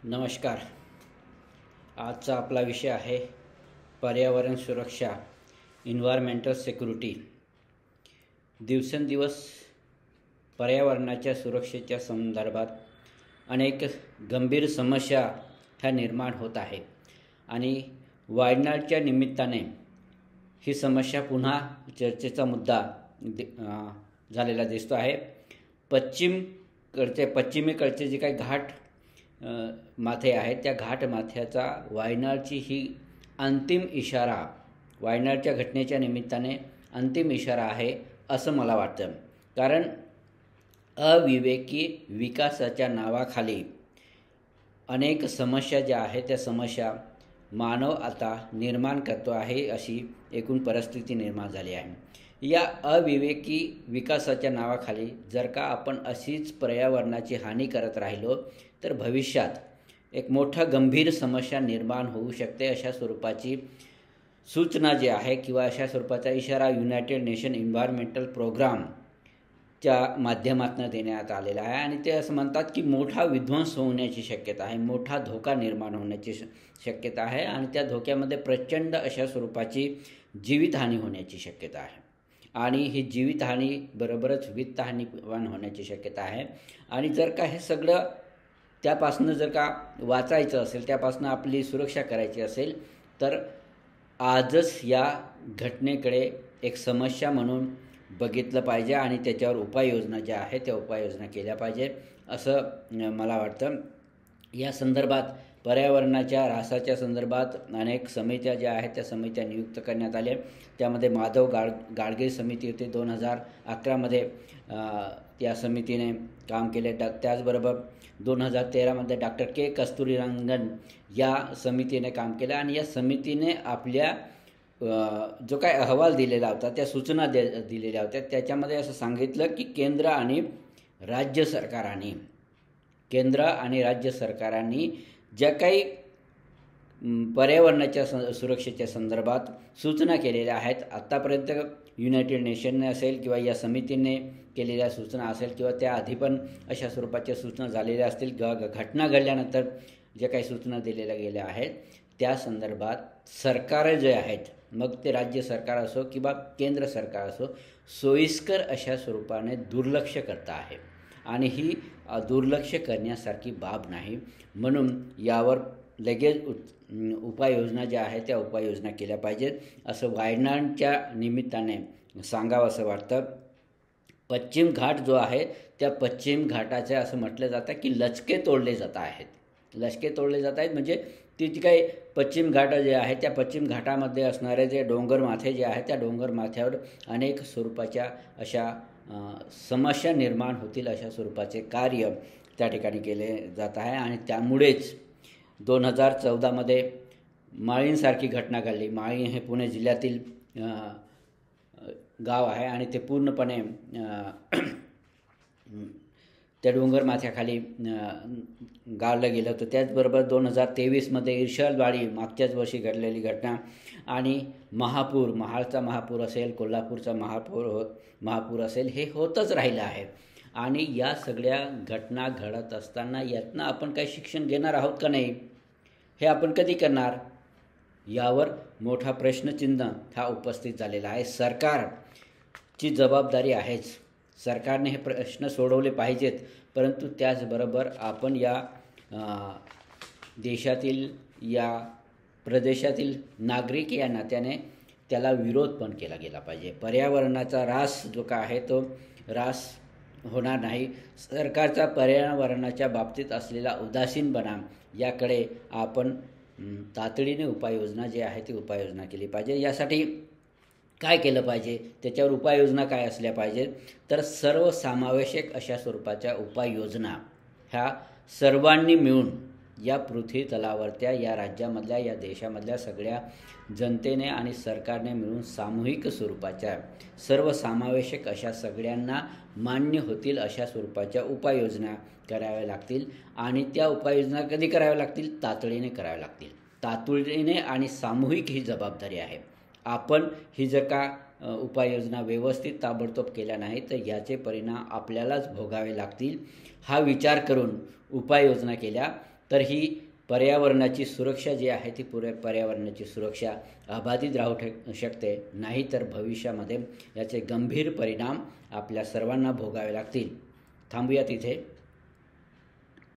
नमस्कार. आजचा आपला विषय आहे पर्यावरण सुरक्षा, एन्व्हायरमेंटल सिक्युरिटी. दिवसेंदिवस पर्यावरणाच्या सुरक्षेच्या संदर्भात अनेक गंभीर समस्या ह्या निर्माण होत आहे आणि वाढण्याच्या निमित्ताने ही समस्या पुन्हा चर्चेचा मुद्दा झालेला दिसतो आहे. पश्चिमेकडचे जे काही घाट माथे आहेत त्या घाट माथ्याचा वायनाडची ही अंतिम इशारा, वायनाडच्या घटनेच्या निमित्ताने अंतिम इशारा आहे असं मला वाटतं. कारण अविवेकी विकासाच्या नावाखाली अनेक समस्या ज्या आहेत त्या समस्या मानव आता निर्माण करतो आहे अशी एकूण परिस्थिती निर्माण झाली आहे. या अविवेकी विकासाच्या नावाखाली जर का आपण अशीच पर्यावरणाची हानी करत राहिलो तर भविष्यात एक मोठा गंभीर समस्या निर्माण होऊ शकते. अशा स्वरूपाची सूचना जी आहे किंवा अशा स्वरूपाचा इशारा युनायटेड नेशन एन्व्हायरमेंटल प्रोग्रामच्या माध्यमातून देण्यात आलेला आहे आणि ते असं म्हणतात की मोठा विध्वंस होण्याची शक्यता आहे, मोठा धोका निर्माण होण्याची शक्यता आहे आणि त्या धोक्यामध्ये प्रचंड अशा स्वरूपाची जीवितहानी होण्याची शक्यता आहे आणि ही जीवितहानी बरोबरच वित्तहानी पण होण्याची शक्यता आहे. आणि जर का हे सगळं त्यापासून जर का वाचायचं असेल, त्यापासून आपली सुरक्षा करायची असेल तर आजच या घटनेकडे एक समस्या म्हणून बघितलं पाहिजे आणि त्याच्यावर उपाययोजना ज्या आहेत त्या उपाययोजना केल्या पाहिजे असं मला वाटतं. या संदर्भात पर्यावरणाच्या ऱ्हासाच्या संदर्भात अनेक समित्या ज्या आहेत त्या समित्या नियुक्त करण्यात आल्या. त्यामध्ये माधव गाडगीळ समिती होती 2011मध्ये या समितीने काम केले. त्याचबरोबर 2013मध्ये डॉक्टर के कस्तुरीरंगन या समितीने काम केलं आणि या समितीने आपल्या जो काय अहवाल दिलेला होता त्या सूचना दिलेल्या होत्या. त्याच्यामध्ये असं सांगितलं की केंद्र आणि राज्य सरकारांनी ज्या काही पर्यावरणाच्या सुरक्षेच्या संदर्भात सूचना केलेल्या आहेत, आत्तापर्यंत युनायटेड नेशनने असेल किंवा या समितीने केलेल्या सूचना असेल किंवा त्या आधी पण अशा स्वरूपाच्या सूचना झालेल्या असतील, घटना घडल्यानंतर ज्या काही सूचना दिलेल्या गेल्या आहेत त्या संदर्भात सरकार जे आहेत, मग ते राज्य सरकार असो किंवा केंद्र सरकार असो, सोयीस्कर अशा स्वरूपाने दुर्लक्ष करत आहे आणि ही दुर्लक्ष करण्यासारखी बाब नाही. म्हणून यावर लगेच उपाययोजना ज्या आहेत त्या उपाययोजना केल्या पाहिजेत असं वायनाडच्या निमित्ताने सांगावं असं वाटतं. पश्चिम घाट जो आहे त्या पश्चिम घाटाचे असं म्हटलं जातं की लचके तोडले जात आहेत. लचके तोडले जात आहेत म्हणजे ती जी काही पश्चिम घाट जे आहे त्या पश्चिम घाटामध्ये असणारे जे डोंगर माथे जे आहेत त्या डोंगर माथ्यावर अनेक स्वरूपाच्या अशा समस्या निर्माण होतील अशा स्वरूपाचे कार्य त्या ठिकाणी केले जात आहे. आणि त्यामुळेच 2014मध्ये माळींसारखी घटना घडली. माळी हे पुणे जिल्ह्यातील गाव आहे आणि ते पूर्णपणे त्या डोंगर माथ्याखाली गाळलं गेलं होतं. त्याचबरोबर 2023मध्ये इर्शालवाडी मागच्याच वर्षी घडलेली घटना आणि महाळचा महापूर असेल, कोल्हापूरचा महापूर असेल, हे होतच राहिलं आहे. आणि या सगळ्या घटना घडत असताना यातनं आपण काही शिक्षण घेणार आहोत का नाही, हे आपण कधी करणार, यावर मोठा प्रश्नचिन्ह हा उपस्थित झालेला आहे. सरकारची जबाबदारी आहेच, सरकारने हे प्रश्न सोडवले पाहिजेत, परंतु त्याचबरोबर आपण या देशातील या प्रदेशातील नागरिक या नात्याने त्याला विरोध पण केला गेला पाहिजे. पर्यावरणाचा ऱ्हास जो काय आहे तो ऱ्हास होणार नाही. सरकारचा पर्यावरणाच्या बाबतीत असलेला उदासीनपणा याकडे आपण तातडीने उपाययोजना जी आहे ती उपाययोजना केली पाहिजे. यासाठी काय केलं पाहिजे, त्याच्यावर उपाययोजना काय असल्या पाहिजेत तर सर्वसमावेशक अशा स्वरूपाच्या उपाययोजना ह्या सर्वांनी मिळून या पृथ्वी तलावरच्या या राज्यामधल्या या देशामधल्या सगळ्या जनतेने आणि सरकारने मिळून सामूहिक स्वरूपाच्या सर्वसमावेशक अशा सगळ्यांना मान्य होतील अशा स्वरूपाच्या उपाययोजना कराव्या लागतील. आणि त्या उपाययोजना कधी कराव्या लागतील, तातडीने कराव्या लागतील. तातडीने आणि सामूहिक ही जबाबदारी आहे. आपण ही जर का उपाययोजना व्यवस्थित ताबडतोब केल्या नाही तर याचे परिणाम आपल्यालाच भोगावे लागतील. हा विचार करून उपाययोजना केल्या तर ही पर्यावरणाची सुरक्षा जी आहे ती पर्यावरणाची सुरक्षा अबाधित राहू शकते. नाहीतर भविष्यामध्ये याचे गंभीर परिणाम आपल्या सर्वांना भोगावे लागतील. थांबूया तिथे.